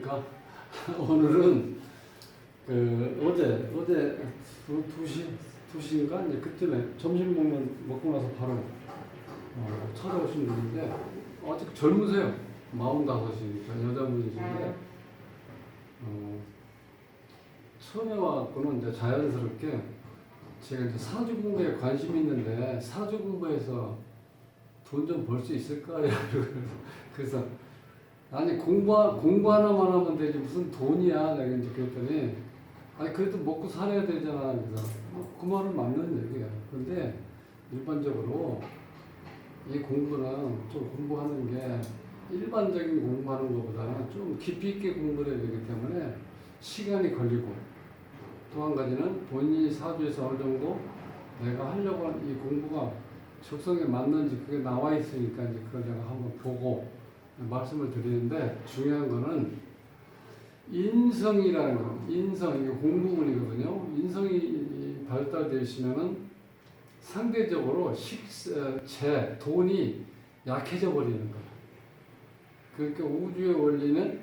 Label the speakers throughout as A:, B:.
A: 안녕하십니까. 오늘은 어제 2시인가 이제 그쯤에 점심 먹고 나서 바로 찾아오신 분인데 아직 젊으세요. 45이니까 여자분이신데 처음에 와서는 이제 자연스럽게 제가 이제 사주 공부에 관심이 있는데 사주 공부에서 돈 좀 벌 수 있을까요? 그래서 아니 공부 하나만 하면 되지 무슨 돈이야 내가 이제 그랬더니 아니 그래도 먹고 살아야 되잖아. 그래서 그 말은 맞는 얘기야. 근데 일반적으로 이 공부는 좀 공부하는 게 일반적인 공부하는 것보다는 좀 깊이 있게 공부를 해야 되기 때문에 시간이 걸리고 또 한 가지는 본인이 사주에서 어느 정도 내가 하려고 하는 이 공부가 적성에 맞는지 그게 나와 있으니까 이제 그걸 내가 한번 보고 말씀을 드리는데 중요한 거는 인성이라는 거, 인성, 이게 공부문이거든요. 인성이 발달되어 있으면은 상대적으로 돈이 약해져 버리는 거예요. 그러니까 우주의 원리는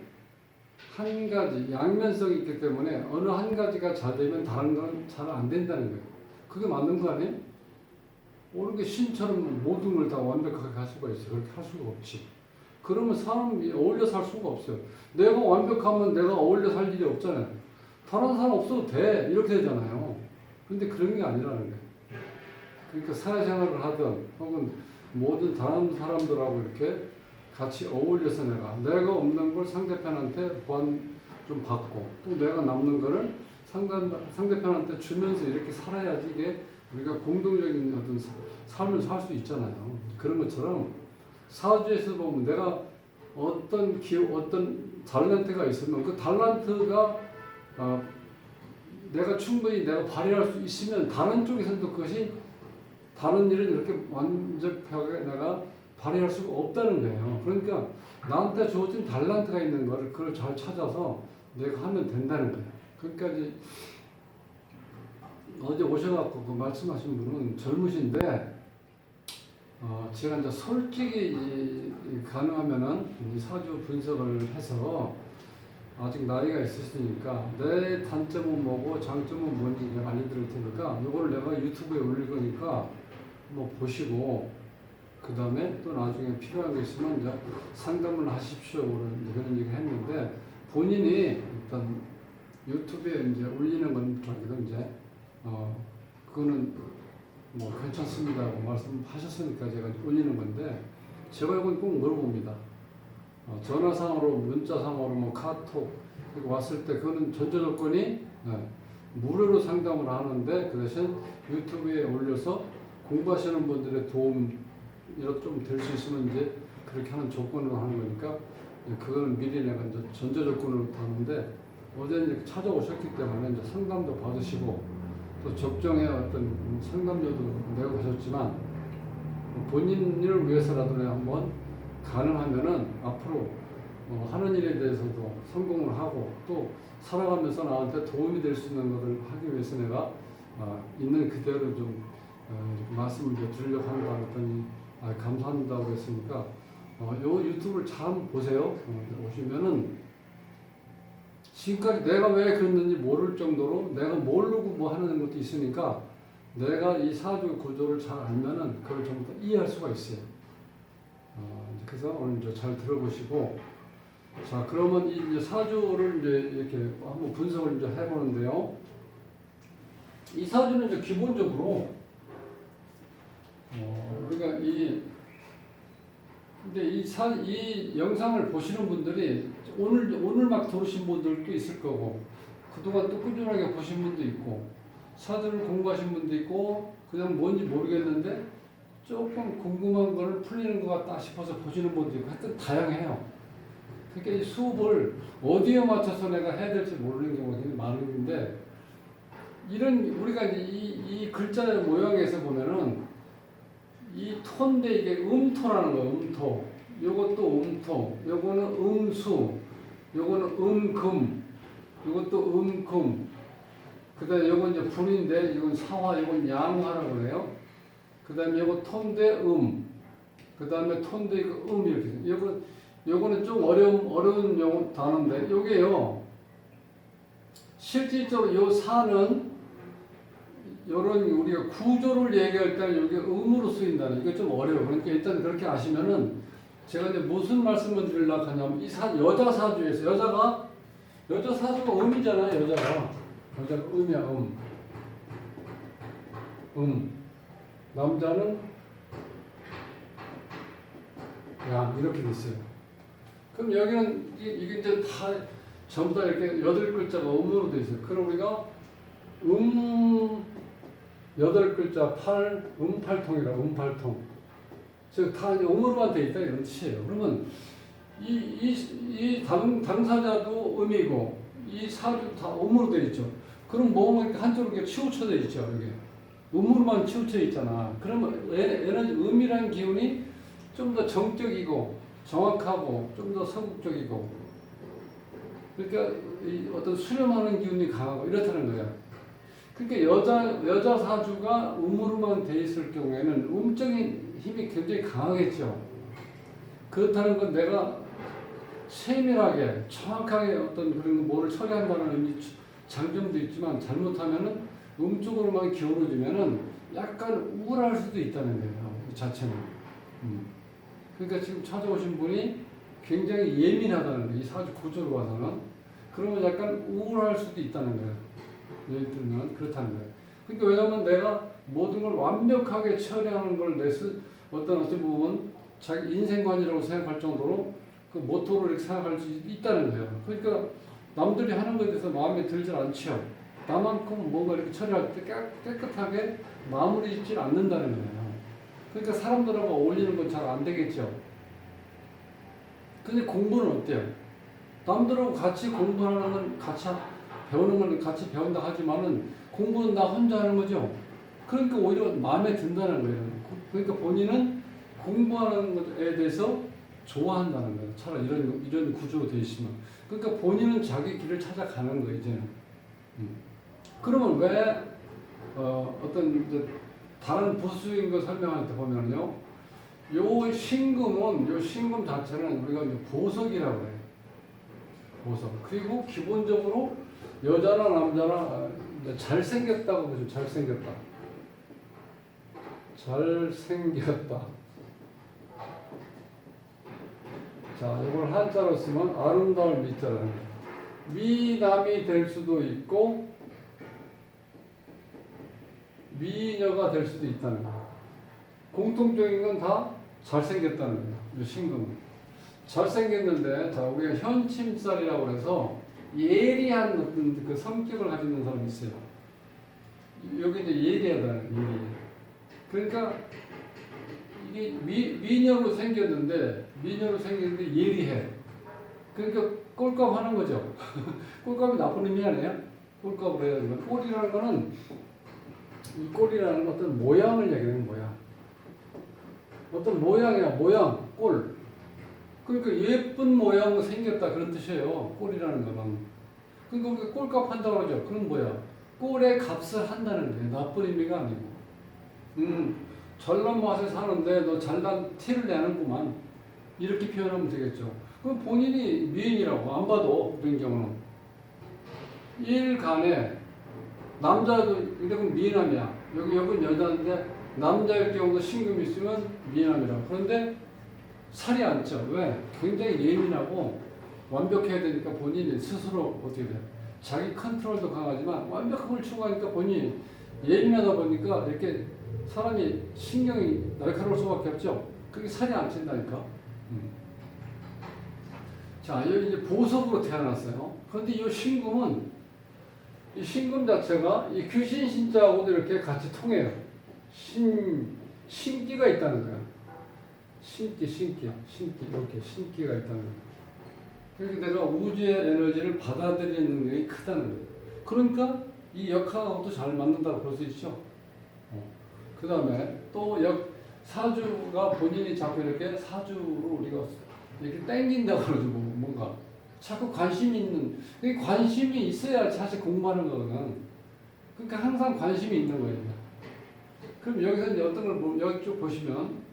A: 한 가지, 양면성이 있기 때문에 어느 한 가지가 잘 되면 다른 건 잘 안 된다는 거예요. 그게 맞는 거 아니에요? 오는 게 신처럼 모든 걸 다 완벽하게 할 수가 있어요. 그렇게 할 수가 없지. 그러면 사람이 어울려 살 수가 없어요. 내가 완벽하면 내가 어울려 살 일이 없잖아요. 다른 사람 없어도 돼. 이렇게 되잖아요. 근데 그런 게 아니라는 거예요. 그러니까 사회생활을 하든 혹은 모든 다른 사람들하고 이렇게 같이 어울려서 내가 없는 걸 상대편한테 좀 받고 또 내가 남는 거를 상대편한테 주면서 이렇게 살아야지 이게 우리가 공동적인 어떤 삶을 살 수 있잖아요. 그런 것처럼 사주에서 보면 내가 어떤 달란트가 있으면 그 달란트가 내가 충분히 내가 발휘할 수 있으면 다른 쪽에서도 그것이 다른 일을 이렇게 완벽하게 내가 발휘할 수가 없다는 거예요. 그러니까 나한테 주어진 달란트가 있는 거를 그걸 잘 찾아서 내가 하면 된다는 거예요. 그러니까 이제 어제 오셔갖고 그 말씀하신 분은 젊으신데 제가 이제 솔직히 가능하면은 이 사주 분석을 해서 아직 나이가 있으시니까 내 단점은 뭐고 장점은 뭔지 알려드릴 테니까 이걸 내가 유튜브에 올릴 거니까 뭐 보시고 그 다음에 또 나중에 필요한 게 있으면 이제 상담을 하십시오 그런 얘기 했는데 본인이 일단 유튜브에 이제 올리는 건 이제 그거는 뭐 괜찮습니다고 말씀하셨으니까 제가 올리는 건데 제가 이건 꼭 물어봅니다. 전화상으로 문자상으로 뭐 카톡 왔을 때 그거는 전제 조건이 무료로 상담을 하는데 그 대신 유튜브에 올려서 공부하시는 분들의 도움 이렇게 좀 될 수 있으면 이제 그렇게 하는 조건으로 하는 거니까 그거는 미리 내가 이제 전제 조건으로 하는데 어제 이제 찾아오셨기 때문에 이제 상담도 받으시고 또 적정의 어떤 상담료도 내고 하셨지만 본인을 위해서라도 한번 가능하면은 앞으로 하는 일에 대해서도 성공을 하고 또 살아가면서 나한테 도움이 될 수 있는 것을 하기 위해서 내가 있는 그대로 좀 말씀을 드리려고 하는 거 했더니 감사합니다고 했으니까 요 유튜브를 참 보세요. 오시면은 지금까지 내가 왜 그랬는지 모를 정도로 내가 모르고 뭐 하는 것도 있으니까 내가 이 사주 구조를 잘 알면은 그걸 전부 다 이해할 수가 있어요. 그래서 오늘 이제 잘 들어보시고 자 그러면 이제 사주를 이제 이렇게 한번 분석을 이제 해보는데요. 이 사주는 이제 기본적으로 우리가 근데 이 영상을 보시는 분들이 오늘 막 들으신 분들도 있을 거고 그동안 또 꾸준하게 보신 분도 있고 사주를 공부하신 분도 있고 그냥 뭔지 모르겠는데 조금 궁금한 거를 풀리는 것 같다 싶어서 보시는 분도 있고 하여튼 다양해요. 그러니까 이 수업을 어디에 맞춰서 내가 해야 될지 모르는 경우가 굉장히 많은데 이런 우리가 이 글자의 모양에서 보면은 이 토인데 이게 음토라는 거예요. 음토. 요것도 음토. 요거는 음수. 요거는 음금. 요것도 음금. 그 다음에 요건 이제 불인데 이건 사화, 이건 양화라고 그래요. 그 다음에 요거 토인데 그 다음에 토인데 이거 이렇게. 요거 요거는 좀 어려운 용어 단어인데, 요게요, 실질적으로 요 사는, 요런 우리가 구조를 얘기할 때는 요게 음으로 쓰인다는, 이거 좀 어려워. 그러니까 일단 그렇게 아시면은, 제가 이제 무슨 말씀을 드리려고 하냐면, 여자 사주에서, 여자 사주가 음이잖아요, 여자가 음이야, 남자는 양, 이렇게 돼 있어요. 그럼 여기는 이게 이제 다 전부 다 이렇게 8글자가 음으로 돼 있어요. 그럼 우리가 8글자 음팔통이라, 음팔통. 즉 다 이제 음으로만 돼 있다 이런 뜻이에요. 그러면 이 당사자도 음이고 이 사주 다 음으로 돼 있죠. 그럼 뭐가 이렇게 한쪽으로 이렇게 치우쳐져 있죠. 이게 음으로만 치우쳐 있잖아. 그러면 에너지 음이라는 기운이 좀 더 정적이고 정확하고 좀 더 서국적이고, 그러니까 이 어떤 수렴하는 기운이 강하고 이렇다는 거야. 그러니까 여자 사주가 음으로만 돼 있을 경우에는 음적인 힘이 굉장히 강하겠죠. 그렇다는 건 내가 세밀하게 정확하게 어떤 그런 뭐를 처리한다는 의미 장점도 있지만, 잘못하면은 음쪽으로만 기울어지면은 약간 우울할 수도 있다는 거예요. 이 자체는. 그러니까 지금 찾아오신 분이 굉장히 예민하다는 거예요. 이 사주 구조로 봐서는. 그러면 약간 우울할 수도 있다는 거예요. 예를 들면 그렇다는 거예요. 그러니까 왜냐하면 내가 모든 걸 완벽하게 처리하는 걸 어떤 부분 자기 인생관이라고 생각할 정도로 그 모토를 이렇게 생각할 수 있다는 거예요. 그러니까 남들이 하는 것에 대해서 마음에 들질 않죠. 나만큼 뭔가 이렇게 처리할 때 깨끗하게 마무리 짓질 않는다는 거예요. 그러니까 사람들하고 어울리는 건 잘 안 되겠죠. 근데 공부는 어때요? 남들하고 같이 공부하는 건 같이 배우는 건 같이 배운다 하지만은 공부는 나 혼자 하는 거죠. 그러니까 오히려 마음에 든다는 거예요. 그러니까 본인은 공부하는 것에 대해서 좋아한다는 거예요. 차라리 이런 구조로 되어 있으면. 그러니까 본인은 자기 길을 찾아가는 거예요, 이제는. 그러면 왜, 어떤, 이제 다른 부수인 거 설명할 때 보면요. 요 신금 자체는 우리가 이제 보석이라고 해요. 보석. 그리고 기본적으로 여자나 남자나 잘생겼다고 보죠. 잘생겼다. 자, 이걸 한자로 쓰면 아름다울 미자라는 거예요. 미남이 될 수도 있고 미녀가 될 수도 있다는 거예요. 공통적인 건 다 잘생겼다는 거예요. 이 신금은. 잘생겼는데, 자, 우리가 현침살이라고 해서 예리한 어떤 그 성격을 가지고 있는 사람이 있어요. 여기 이제 예리하다는 거예요. 그러니까 이게 미녀로 생겼는데 예리해. 그러니까 꼴값 하는 거죠. 꼴값이 나쁜 의미 아니에요? 꼴값을 해야 되는 꼴이라는 거는, 이 꼴이라는 어떤 모양을 얘기하는 모양. 어떤 모양이야, 모양, 꼴. 그러니까 예쁜 모양으로 생겼다 그런 뜻이에요. 꼴이라는 거는. 그러니까 꼴값 한다고 하죠. 그럼 뭐야? 꼴의 값을 한다는 거예요. 나쁜 의미가 아니고. 잘난 맛에 사는데 너 잘난 티를 내는구만. 이렇게 표현하면 되겠죠. 그럼 본인이 미인이라고 안 봐도 그런 경우는. 일간에 남자도 이렇게 미남이야. 여긴 여자인데 남자일 경우도 신금이 있으면 미남이라고. 그런데 살이 안 쪄. 왜? 굉장히 예민하고 완벽해야 되니까 본인이 스스로 어떻게 돼? 자기 컨트롤도 강하지만 완벽함을 추구하니까 본인이 예민하다 보니까 이렇게 사람이 신경이 날카로울 수밖에 없죠. 그게 살이 안 찐다니까. 자, 여기 이제 보석으로 태어났어요. 그런데 이 신금 자체가 이 귀신 신자하고도 이렇게 같이 통해요. 신기가 있다는 거야. 신기, 이렇게 신기가 있다는 거야. 그러니까 내가 우주의 에너지를 받아들이는 능력이 크다는 거예요. 그러니까 이 역학하고도 잘 맞는다고 볼 수 있죠. 그 다음에 또 사주가 본인이 자꾸 이렇게 사주로 우리가 이렇게 땡긴다고 그러죠. 뭔가. 자꾸 관심이 있는, 관심이 있어야 사실 공부하는 거거든. 그러니까 항상 관심이 있는 거예요. 그럼 여기서 이제 어떤 걸 여기 쭉 보시면,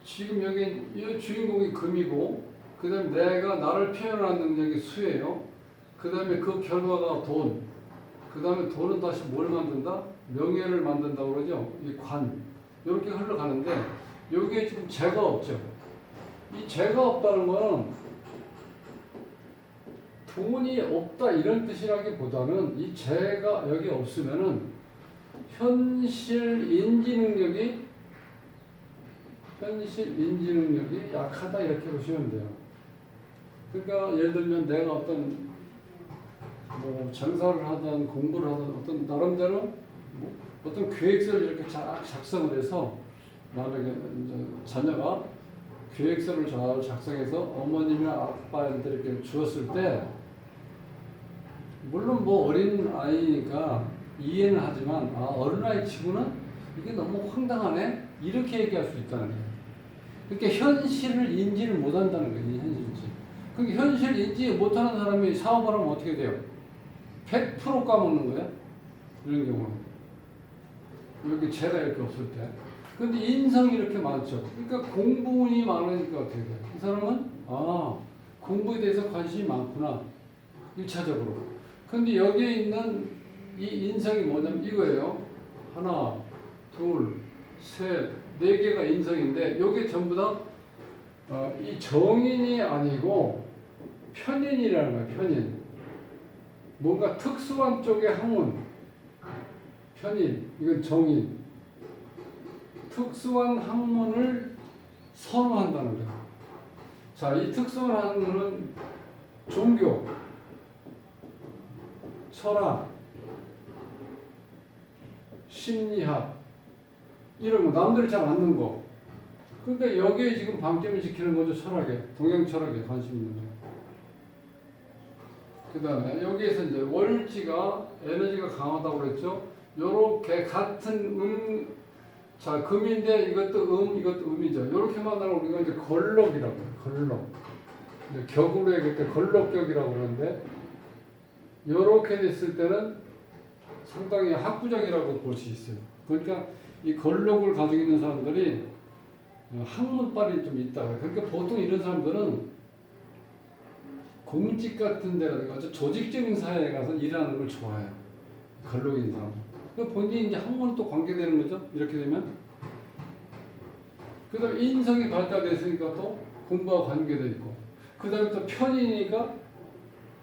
A: 지금 여기 이 주인공이 금이고, 그 다음에 내가 나를 표현하는 능력이 수예요. 그 다음에 그 결과가 돈. 그 다음에 돈은 다시 뭘 만든다? 명예를 만든다고 그러죠. 이 관. 이렇게 흘러가는데 여기에 지금 재가 없죠. 이 재가 없다는 거는 돈이 없다 이런 뜻이라기보다는 이 재가 여기 없으면은 현실 인지 능력이 약하다 이렇게 보시면 돼요. 그러니까 예를 들면 내가 어떤 뭐 장사를 하든 공부를 하든 어떤 나름대로 뭐 어떤 계획서를 이렇게 작성을 해서 만약에 이제 자녀가 계획서를 잘 작성해서 어머님이나 아빠한테 이렇게 주었을 때 물론 뭐 어린 아이니까 이해는 하지만 어린아이 치고는 이게 너무 황당하네 이렇게 얘기할 수 있다는 거예요. 그러니까 현실을 인지를 못한다는 거예요. 현실인지. 그러니까 현실 인지 못하는 사람이 사업을 하면 어떻게 돼요? 100% 까먹는 거야. 이런 경우는 여기 재가 이렇게 없을 때. 근데 인성이 이렇게 많죠. 그러니까 공부운이 많으니까 어떻게 돼요? 이 사람은 공부에 대해서 관심이 많구나. 1차적으로. 근데 여기에 있는 이 인성이 뭐냐면 이거예요. 하나, 둘, 셋, 네 개가 인성인데 여기 전부 다 이 정인이 아니고 편인이라는 거예요. 편인. 뭔가 특수한 쪽의 학문. 편인. 이건 정인. 특수한 학문을 선호한다는 거예요. 자, 이 특수한 학문은 종교, 철학, 심리학 이런 거 남들이 잘 아는 거. 그러니까 여기에 지금 방점을 지키는 거죠. 철학에 동양 철학에 관심 있는 거. 그 다음에 여기에서 이제 월지가 에너지가 강하다고 그랬죠. 요렇게 같은 자 금인데 이것도 이것도 음이죠. 요렇게 만나면 우리가 이제 걸럭이라고 해요. 걸럭. 격으로 얘기할 때 걸럭격이라고 그러는데 요렇게 됐을 때는 상당히 학구적이라고 볼 수 있어요. 그러니까 이 걸럭을 가지고 있는 사람들이 학문빨이 좀 있다. 그러니까 보통 이런 사람들은 공직 같은 데라든가 조직적인 사회에 가서 일하는 걸 좋아해요. 걸럭인 사람. 그러니까 본인이 이제 학문은 또 관계되는 거죠. 이렇게 되면. 그 다음에 인성이 발달됐으니까 또 공부와 관계되어 있고. 그 다음에 또 편이니까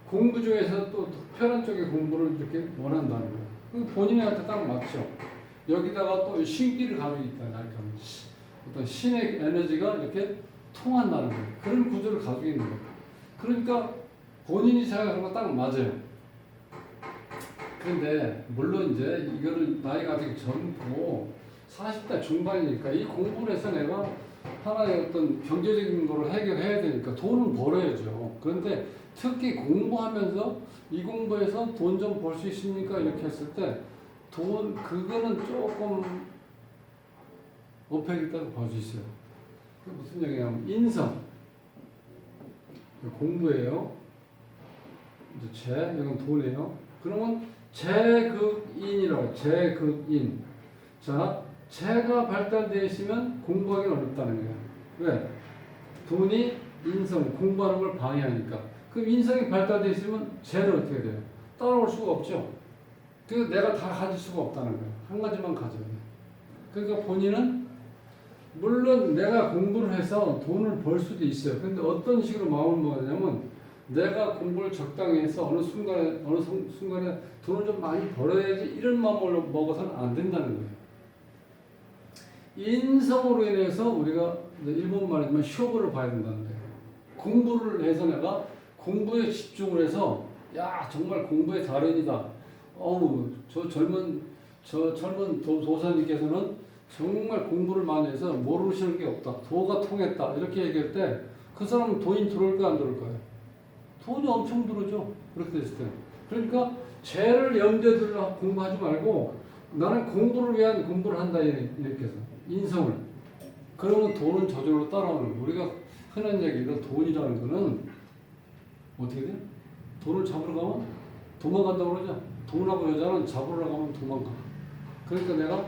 A: 공부 중에서 또 특별한 쪽의 공부를 이렇게 원한다는 거예요. 본인한테 딱 맞죠. 여기다가 또 신기를 가지고 있다는 거예요. 어떤 신의 에너지가 이렇게 통한다는 거예요. 그런 구조를 가지고 있는 거예요. 그러니까 본인이 생각하는 거 딱 맞아요. 그런데 물론 이제 이거를 나이가 아직 젊고 40대 중반이니까 이 공부를 해서 내가 하나의 어떤 경제적인 거를 해결해야 되니까 돈은 벌어야죠. 그런데 특히 공부하면서 이 공부에서 돈 좀 벌 수 있습니까? 이렇게 했을 때 그거는 조금 어폐가 있다고 볼 수 있어요. 그 무슨 얘기냐면 인성 공부예요. 이제 이건 돈이에요. 그러면 재극인이라고 재극인. 자, 재가 발달되어 있으면 공부하기는 어렵다는 거예요. 왜? 돈이 인성 공부하는 걸 방해하니까. 그럼 인성이 발달되어 있으면 재는 어떻게 돼요? 따라올 수가 없죠. 그래서 내가 다 가질 수가 없다는 거예요. 한 가지만 가져야 돼요. 그러니까 본인은 물론 내가 공부를 해서 돈을 벌 수도 있어요. 근데 어떤 식으로 마음을 먹었냐면 내가 공부를 적당히 해서 어느 순간에 돈을 좀 많이 벌어야지 이런 마음을 먹어서는 안 된다는 거예요. 인성으로 인해서 우리가 일본 말이지만 쇼부를 봐야 된다는 거예요. 공부를 해서 내가 공부에 집중을 해서 정말 공부의 달인이다. 저 젊은 도사님께서는 정말 공부를 많이 해서 모르시는 게 없다. 도가 통했다. 이렇게 얘기할 때 그 사람은 돈이 들어올까 안 들어올까요? 돈이 엄청 들어오죠. 그렇게 됐을 때. 그러니까 죄를 염두에 두려 공부하지 말고 나는 공부를 위한 공부를 한다. 이렇게 해서 인성을. 그러면 돈은 저절로 따라오는 거예요. 우리가 흔한 얘기로 돈이라는 거는 어떻게 돼요? 돈을 잡으러 가면 도망간다고 그러죠. 돈하고 여자는 잡으러 가면 도망가. 그러니까 내가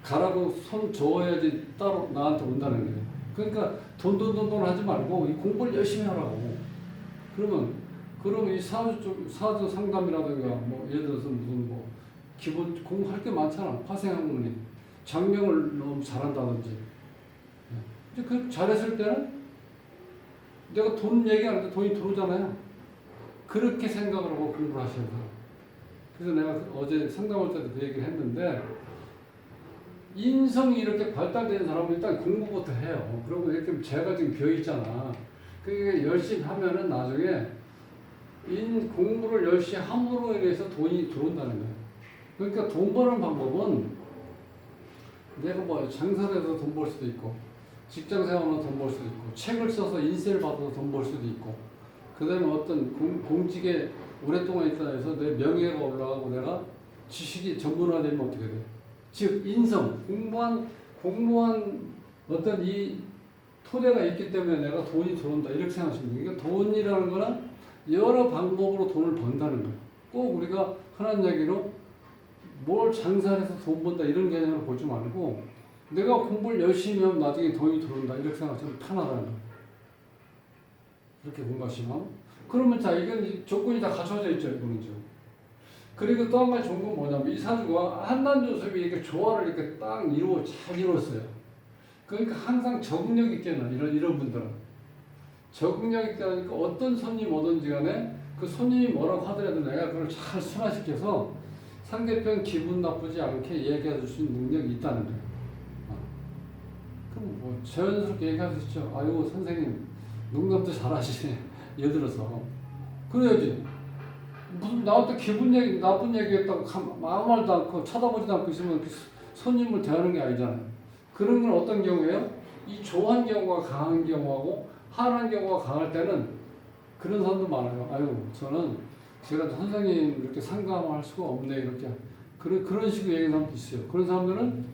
A: 가라고 손 줘야지 따로 나한테 온다는 거예요. 그러니까 돈 하지 말고 이 공부를 열심히 하라고. 그러면 이 사주 상담이라든가 뭐 예를 들어서 무슨 뭐 기본 공부할 게 많잖아. 화생학문이 장명을 너무 잘한다든지. 근데 그 잘했을 때는 내가 돈 얘기하는데 돈이 들어오잖아요. 그렇게 생각을 하고 공부를 하셔야 돼요. 그래서 내가 어제 상담할 때도 그 얘기를 했는데 인성이 이렇게 발달된 사람은 일단 공부부터 해요. 그리고 이렇게 제가 지금 비어 있잖아. 그게 열심히 하면은 나중에 공부를 열심히 함으로 인해서 돈이 들어온다는 거예요. 그러니까 돈 버는 방법은 내가 뭐 장사를 해서 돈 벌 수도 있고 직장 생활하면 돈 벌 수도 있고 책을 써서 인세를 받아서 돈 벌 수도 있고 그 다음에 어떤 공직에 오랫동안 있다 해서 내 명예가 올라가고 내가 지식이 전문화되면 어떻게 돼? 즉 인성, 공부한 어떤 이 토대가 있기 때문에 내가 돈이 들어온다 이렇게 생각하시면 돼요. 그러니까 돈이라는 거는 여러 방법으로 돈을 번다는 거예요. 꼭 우리가 흔한 얘기로 뭘 장사해서 돈 번다 이런 개념으로 보지 말고 내가 공부를 열심히 하면 나중에 돈이 들어온다 이렇게 생각하시면 편하다는 거예요. 이렇게 공부하시면 그러면 자 이건 조건이 다 갖춰져 있죠. 이거는 지금. 그리고 또 한 가지 좋은 건 뭐냐면 이 사주가 한난조섭이 이렇게 조화를 이렇게 딱 잘 이루었어요. 그러니까 항상 적응력 있겠나 이런 분들은 적응력 있게 하니까 어떤 손님 오든지 간에 그 손님이 뭐라고 하더라도 내가 그걸 잘 순화시켜서 상대편 기분 나쁘지 않게 얘기해 줄 수 있는 능력이 있다는 거예요. 그럼 뭐 자연스럽게 얘기할 수 있죠. 아이고 선생님 농담도 잘하시네. 예를 들어서 그래야지. 무슨 나한테 나쁜 얘기했다고 아무 말도 않고 쳐다보지도 않고 있으면 손님을 대하는 게 아니잖아요. 그런 건 어떤 경우예요? 이 조한 경우가 강한 경우하고 한한 경우가 강할 때는 그런 사람도 많아요. 아유 저는 제가 선생님 이렇게 상담할 수가 없네 이렇게 그런 식으로 얘기하는 사람도 있어요. 그런 사람들은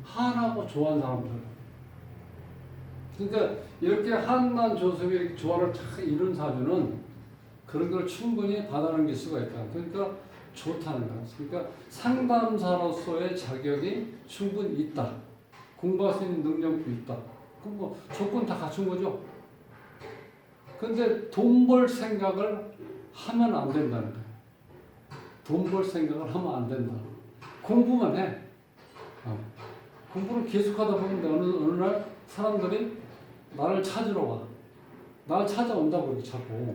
A: 한하고 조한 사람들. 그러니까 이렇게 한난 조섭이 이렇게 조화를 잘 이룬 사주는 그런 걸 충분히 받아넘길 수가 있다. 그러니까 좋다는 거야. 그러니까 상담사로서의 자격이 충분히 있다. 공부할 수 있는 능력도 있다. 그럼 뭐 조건 다 갖춘 거죠. 근데 돈 벌 생각을 하면 안 된다는 거야. 돈 벌 생각을 하면 안 된다. 공부만 해. 공부를 계속하다 보면 어느 날 사람들이 나를 찾으러 와. 나를 찾아온다고 이렇게 자꾸.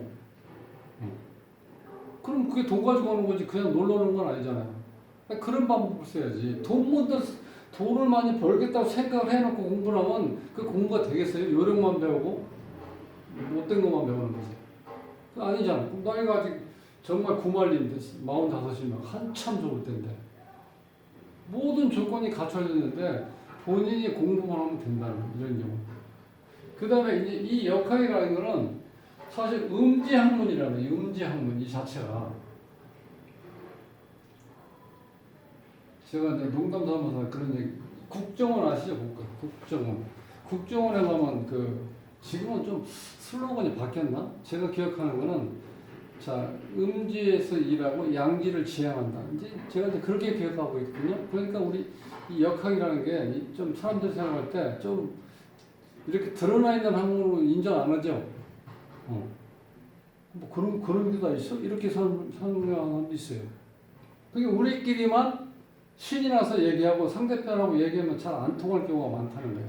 A: 그럼 그게 돈 가지고 오는 거지 그냥 놀러 오는 건 아니잖아요. 그런 방법을 써야지. 돈을 많이 벌겠다고 생각을 해놓고 공부를 하면 그 공부가 되겠어요? 요령만 배우고 못된 것만 배우는 거지. 그 아니잖아. 나이가 아직 정말 구말리인데 45이면 한참 좋을 텐데 모든 조건이 갖춰져 있는데 본인이 공부만 하면 된다는 이런 경우. 그 다음에 이제 이 역학이라는 거는 사실 음지학문이라는 음지학문 이 자체가 제가 이제 농담 삼아서 그런 얘기 국정원 아시죠? 국정원에 가면 지금은 좀 슬로건이 바뀌었나? 제가 기억하는 거는 자 음지에서 일하고 양지를 지향한다. 이제 제가 이제 그렇게 기억하고 있거든요. 그러니까 우리 이 역학이라는 게 좀 사람들이 생각할 때 좀 이렇게 드러나 있는 학문으로 인정 안 하죠. 뭐 그런 게 다 있어? 이렇게 설명하는 사람도 있어요. 그게 우리끼리만 신이 나서 얘기하고 상대편하고 얘기하면 잘 안 통할 경우가 많다는 거예요.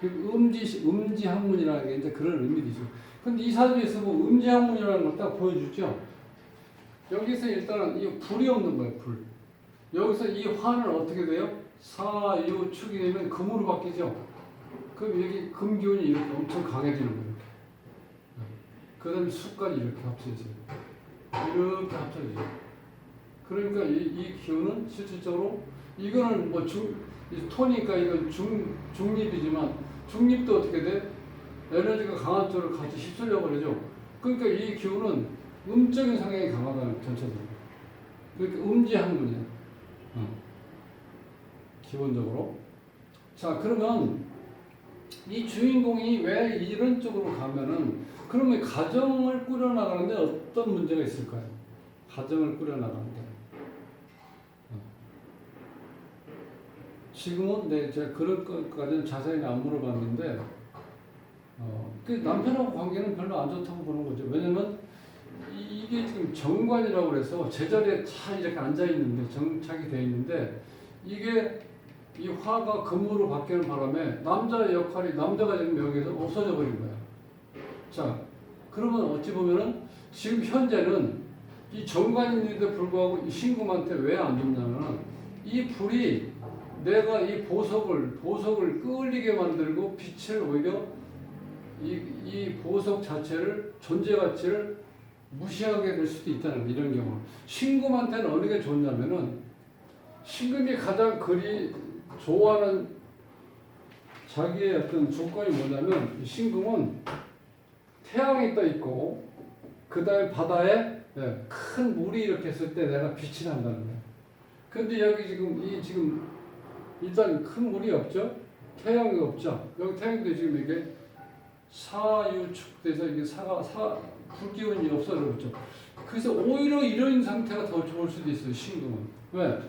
A: 그 음지 학문이라는 게 이제 그런 의미이죠. 근데 이 사주에서 뭐 음지 학문이라는 걸 딱 보여주죠. 여기서 일단은 이 불이 없는 거예요, 불. 여기서 이 화는 어떻게 돼요? 사유축이 되면 금으로 바뀌죠. 그럼 여기 금 기운이 이렇게 엄청 강해지는 거예요. 그 다음에 수까지 이렇게 합쳐지죠. 이렇게 합쳐지죠. 그러니까 이 기운은 실질적으로 이거는 뭐 토니까 이건 중립이지만 중립도 어떻게 돼? 에너지가 강한 쪽을 같이 휩쓸려 버리죠. 그러니까 이 기운은 음적인 성향이 강하다는 전체적으로. 그러니까 음지학문이야. 기본적으로. 자 그러면 이 주인공이 왜 이런 쪽으로 가면은 그러면 가정을 꾸려나가는데 어떤 문제가 있을까요? 가정을 꾸려나가는데 지금은 제가 그런 것까지는 자세히 안 물어봤는데 그 남편하고 관계는 별로 안 좋다고 보는 거죠. 왜냐면 이게 지금 정관이라고 그래서 제자리에 잘 이렇게 앉아 있는데 정착이 되어 있는데 이게 이 화가 금으로 바뀌는 바람에 남자의 역할이 남자가 지금 여기서 없어져 버린 거야. 자, 그러면 어찌 보면은 지금 현재는 이 정관인데도 불구하고 이 신금한테 왜 안 좋냐면은 이 불이 내가 이 보석을 끌리게 만들고 빛을 오히려 이 보석 자체를 존재 가치를 무시하게 될 수도 있다는 이런 경우. 신금한테는 어느 게 좋냐면은 신금이 가장 좋아하는 자기의 어떤 조건이 뭐냐면 신금은 태양이 떠 있고 그 다음에 바다에 큰 물이 이렇게 있을 때 내가 빛이 난다는 거예요. 근데 여기 지금 일단 큰 물이 없죠? 태양이 없죠? 여기 태양도 지금 이게 사유축돼서 이게 불기운이 없어졌죠. 그래서 오히려 이런 상태가 더 좋을 수도 있어요, 신금은. 왜?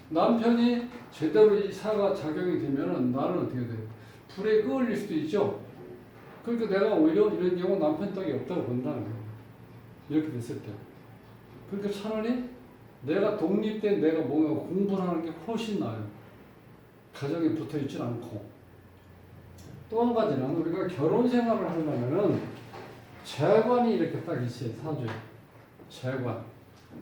A: 남편이 제대로 이 사가 작용이 되면은 나는 어떻게 돼요? 불에 끌릴 수도 있죠? 그러니까 내가 오히려 이런 경우 남편 떡이 없다고 본다는 거예요. 이렇게 됐을 때. 그러니까 차라리 내가 독립된 내가 뭔가 공부를 하는 게 훨씬 나아요. 가정에 붙어 있지 않고. 또 한 가지는 우리가 결혼 생활을 하려면은 재관이 이렇게 딱 있어요. 사주에. 재관.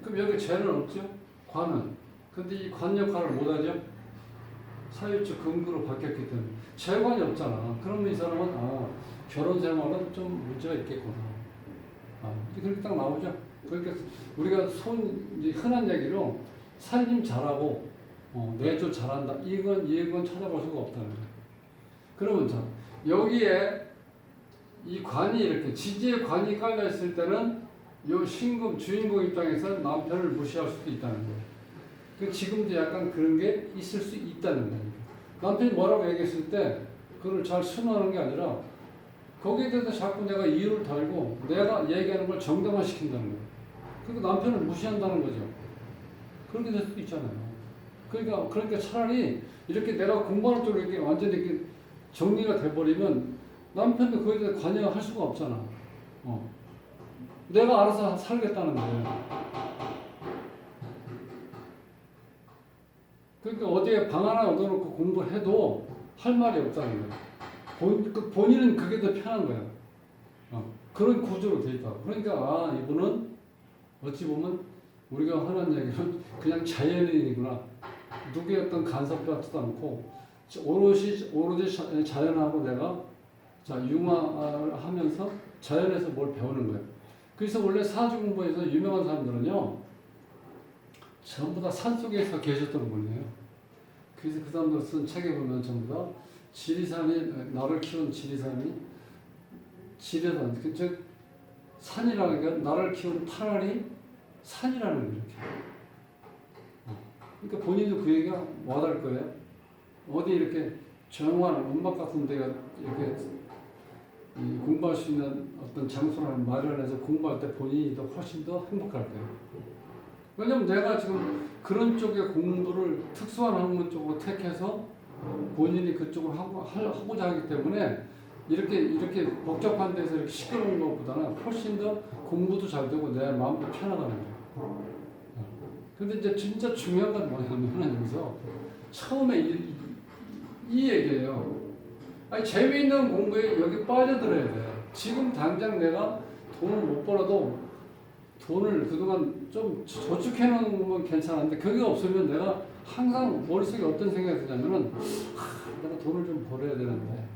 A: 그럼 여기 재는 없죠? 관은. 근데 이 관 역할을 못하죠? 사유축 금구로 바뀌었기 때문에. 재관이 없잖아. 그러면 이 사람은 결혼 생활은 좀 문제가 있겠구나. 그렇게 딱 나오죠? 그러니까 우리가 이제 흔한 얘기로 살림 잘하고 내조 잘한다. 이건 찾아볼 수가 없다는 거예요. 그러면 자, 여기에 이 관이 이렇게 지지의 관이 깔려 있을 때는 요 신금 주인공 입장에서 남편을 무시할 수도 있다는 거예요. 그 지금도 약간 그런 게 있을 수 있다는 거예요. 남편이 뭐라고 얘기했을 때 그걸 잘 순화하는 게 아니라 거기에 대해서 자꾸 내가 이유를 달고 내가 얘기하는 걸 정당화 시킨다는 거예요. 그러니까 남편을 무시한다는 거죠. 그렇게 될 수도 있잖아요. 그러니까 차라리 이렇게 내가 공부하는 쪽으로 이렇게 완전히 이렇게 정리가 돼버리면 남편도 거기에 대해서 관여할 수가 없잖아. 내가 알아서 살겠다는 거예요. 그러니까 어디에 방 하나 얻어놓고 공부해도 할 말이 없다는 거예요. 본인은 그게 더 편한 거야. 그런 구조로 돼 있다. 그러니까 이분은 어찌 보면 우리가 하는 얘기는 그냥 자연인이구나. 누구의 어떤 간섭 같지도 않고 오로지 자연하고 내가 융화를 하면서 자연에서 뭘 배우는 거예요. 그래서 원래 사주 공부에서 유명한 사람들은요 전부 다 산속에서 계셨던 분이에요. 그래서 그 사람들 쓴 책에 보면 전부 다 지리산이 나를 키운 지리산, 즉 산이라는 게 나를 키운 타랄이 산이라는 거예요. 이렇게. 그러니까 본인도 그 얘기가 와닿을 거예요. 어디 이렇게 조용한 음악 같은 데가 이렇게 공부할 수 있는 어떤 장소를 마련해서 공부할 때 본인이 더 훨씬 더 행복할 거예요. 왜냐면 내가 지금 그런 쪽의 공부를 특수한 학문 쪽으로 택해서 본인이 그쪽으로 하고자 하기 때문에 이렇게 복잡한 데서 이렇게 시끄러운 것보다는 훨씬 더 공부도 잘 되고 내 마음도 편하다는 거예요. 근데 이제 진짜 중요한 건 뭐냐면 여기서 처음에 이 얘기예요. 아니 재미있는 공부에 여기 빠져들어야 돼. 지금 당장 내가 돈을 못 벌어도 돈을 그동안 좀 저축해 놓은 건 괜찮은데 그게 없으면 내가 항상 머릿속에 어떤 생각이 드냐면은 내가 돈을 좀 벌어야 되는데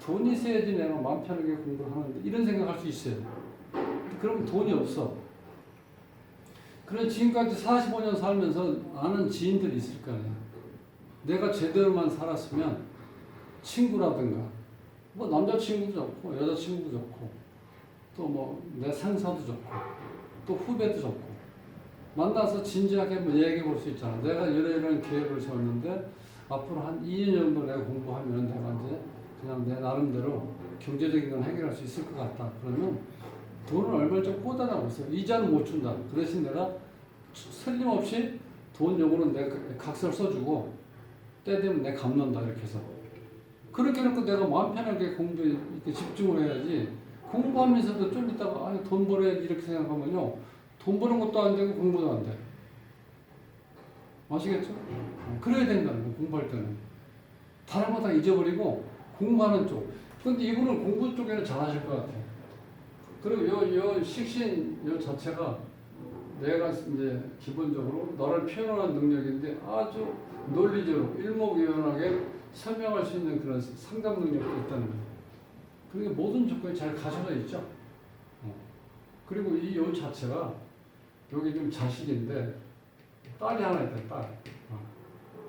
A: 돈이 있어야지 내가 마음 편하게 공부를 하는데 이런 생각할 수 있어요. 그러면 돈이 없어. 그런 지금까지 45년 살면서 아는 지인들이 있을 거 아니야. 내가 제대로만 살았으면 친구라든가 뭐 남자친구도 좋고 여자친구도 좋고 또 뭐 내 상사도 좋고 또 후배도 좋고 만나서 진지하게 한번 얘기해 볼 수 있잖아. 내가 이런 계획을 세웠는데 앞으로 한 2년 정도 내가 공부하면 내가 이제 그냥 내 나름대로 경제적인 건 해결할 수 있을 것 같다. 그러면 돈을 얼마를 좀 꽂아다 보세요. 이자는 못 준다. 그 대신 내가 틀림없이 돈 요구는 내가 각서를 써주고 때 되면 내가 갚는다. 이렇게 해서 그렇게 해놓고 내가 마음 편하게 공부에 이렇게 집중을 해야지. 공부하면서도 좀 있다가 아니 돈 벌어야지 이렇게 생각하면요. 돈 버는 것도 안 되고 공부도 안 돼. 아시겠죠? 그래야 된다는 거 공부할 때는. 다른 거 다 잊어버리고 공부하는 쪽. 근데 이분은 공부 쪽에는 잘하실 것 같아요. 그리고 요 식신 요 자체가 내가 이제 기본적으로 너를 표현하는 능력인데 아주 논리적으로 일목요연하게 설명할 수 있는 그런 상담 능력이 있다는 거예요. 그러니까 모든 조건이 잘 가셔져 있죠. 그리고 이 요 자체가 여기 좀 자식인데 딸이 하나 있다, 딸.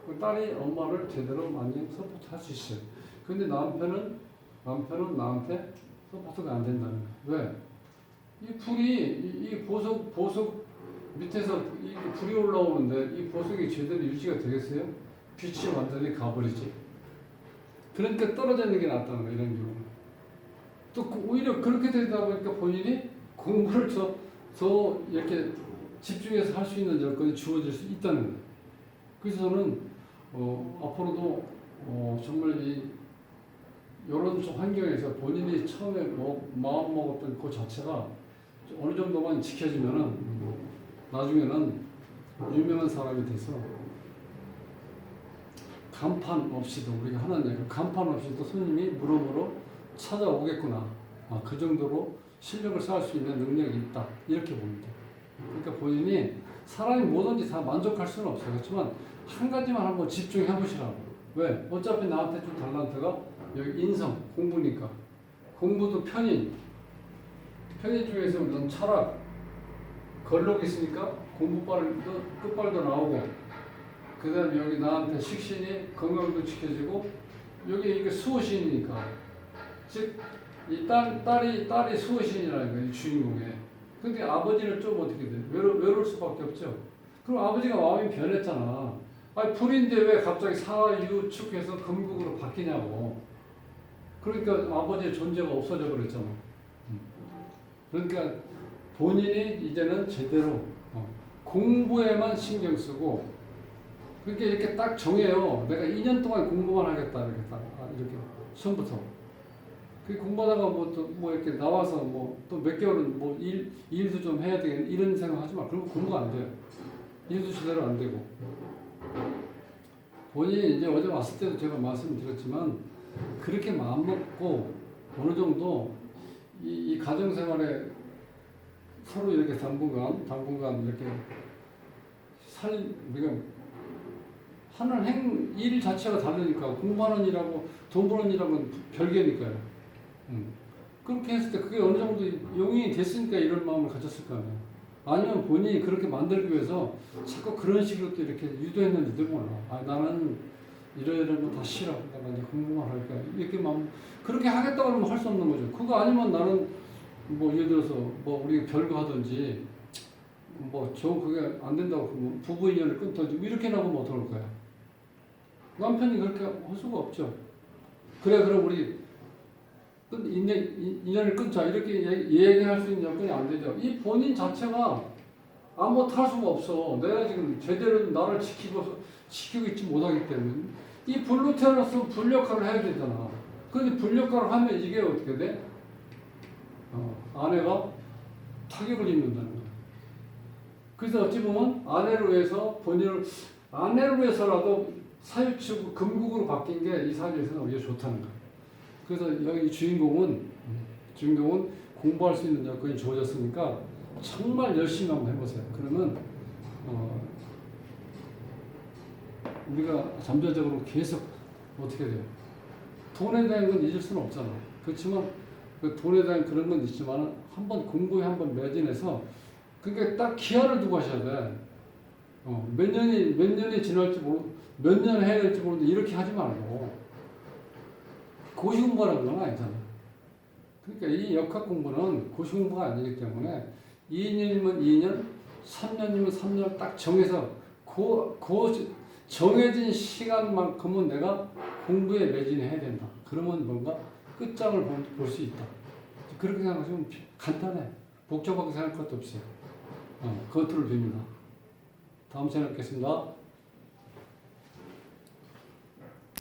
A: 그 딸이 엄마를 제대로 많이 서포트할 수 있어요. 근데 남편은 나한테 서포트가 안 된다는 거예요. 왜? 이 불이 이 보석 밑에서 이 불이 올라오는데 이 보석이 제대로 유지가 되겠어요? 빛이 완전히 가버리지. 그러니까 떨어져 있는 게 낫다는 거예요. 이런 경우는. 또 오히려 그렇게 되다 보니까 본인이 공부를 더 이렇게 집중해서 할 수 있는 여건이 주어질 수 있다는 거예요. 그래서 저는 앞으로도 정말 이런 환경에서 본인이 처음에 마음 먹었던 그 자체가 어느 정도만 지켜지면은 나중에는 유명한 사람이 돼서 간판 없이도 우리가 하는 얘기 간판 없이도 손님이 물어보러 찾아오겠구나. 그 정도로 실력을 쌓을 수 있는 능력이 있다. 이렇게 봅니다. 그러니까 본인이 사람이 뭐든지 다 만족할 수는 없어요. 그렇지만 한 가지만 한번 집중해 보시라고. 왜? 어차피 나한테 준 달란트가 여기 인성, 공부니까. 공부도 편인 중에서 우선 철학, 걸록이 있으니까 공부빨도 끝발도 나오고, 그 다음에 여기 나한테 식신이 건강도 지켜지고, 여기 이게 수호신이니까. 즉, 이 딸이 수호신이라는 거예요, 주인공에. 근데 아버지는 좀 어떻게 돼? 외로울 수밖에 없죠. 그럼 아버지가 마음이 변했잖아. 아니, 불인데 왜 갑자기 사유축해서 금국으로 바뀌냐고. 그러니까 아버지의 존재가 없어져 버렸잖아. 그러니까 본인이 이제는 제대로 공부에만 신경 쓰고, 그렇게 이렇게 딱 정해요. 내가 2년 동안 공부만 하겠다. 이렇게 처음부터. 그 공부하다가 이렇게 나와서 또 몇 개월은 일도 좀 해야 되겠네. 이런 생각 하지 마. 그럼 공부가 안 돼요. 일도 제대로 안 되고. 본인이 이제 어제 왔을 때도 제가 말씀드렸지만, 그렇게 마음먹고 어느 정도 이 가정생활에 서로 이렇게 당분간 이렇게 우리가 하는 일 자체가 다르니까 공부하는 일하고 돈 버는 일하고는 별개니까요. 그렇게 했을 때 그게 어느 정도 용인이 됐으니까 이런 마음을 가졌을 거 아니에요. 아니면 본인이 그렇게 만들기 위해서 자꾸 그런 식으로 또 이렇게 유도했는지도 몰라. 나는 이러이러한 거 다 싫어. 내가 이제 공부만 할까. 이렇게 그렇게 하겠다고 하면 할 수 없는 거죠. 그거 아니면 나는 예를 들어서 우리 별거 하든지 그게 안 된다고 그러면 부부 인연을 끊든지 이렇게 나가면 어떡할 거야. 남편이 그렇게 할 수가 없죠. 그래, 그럼 우리 인연을 끊자. 이렇게 얘기할 수 있는 여건이 안 되죠. 이 본인 자체가 아무것도 할 수가 없어. 내가 지금 제대로 나를 지키고 있지 못하기 때문에. 이 불로 태어나서 불 역할을 해야 되잖아. 근데 불 역할을 하면 이게 어떻게 돼? 아내가 타격을 입는다는 거야. 그래서 어찌 보면 아내를 위해서라도 사유치고 금국으로 바뀐 게 이 사주에서는 오히려 좋다는 거야. 그래서 여기 주인공은 공부할 수 있는 여건이 주어졌으니까 정말 열심히 한번 해보세요. 그러면 우리가 잠재적으로 계속 어떻게 돼요? 돈에 대한 건 잊을 수는 없잖아. 그렇지만 그 돈에 대한 그런 건 있지만 한번 공부에 한번 매진해서 그러니까 딱 기한을 두고 하셔야 돼. 몇 년이 지날지 몇 년 해야 될지 모르는데 이렇게 하지 말고 고시 공부하는 건 아니잖아. 그러니까 이 역학 공부는 고시 공부가 아니기 때문에 2년이면 2년, 3년이면 3년 딱 정해서 정해진 시간만큼은 내가 공부에 매진해야 된다. 그러면 뭔가 끝장을 볼 수 있다. 그렇게 생각하시면 간단해. 복잡하게 생각할 것도 없어요. 그것들을 빕니다. 다음 시간에 뵙겠습니다.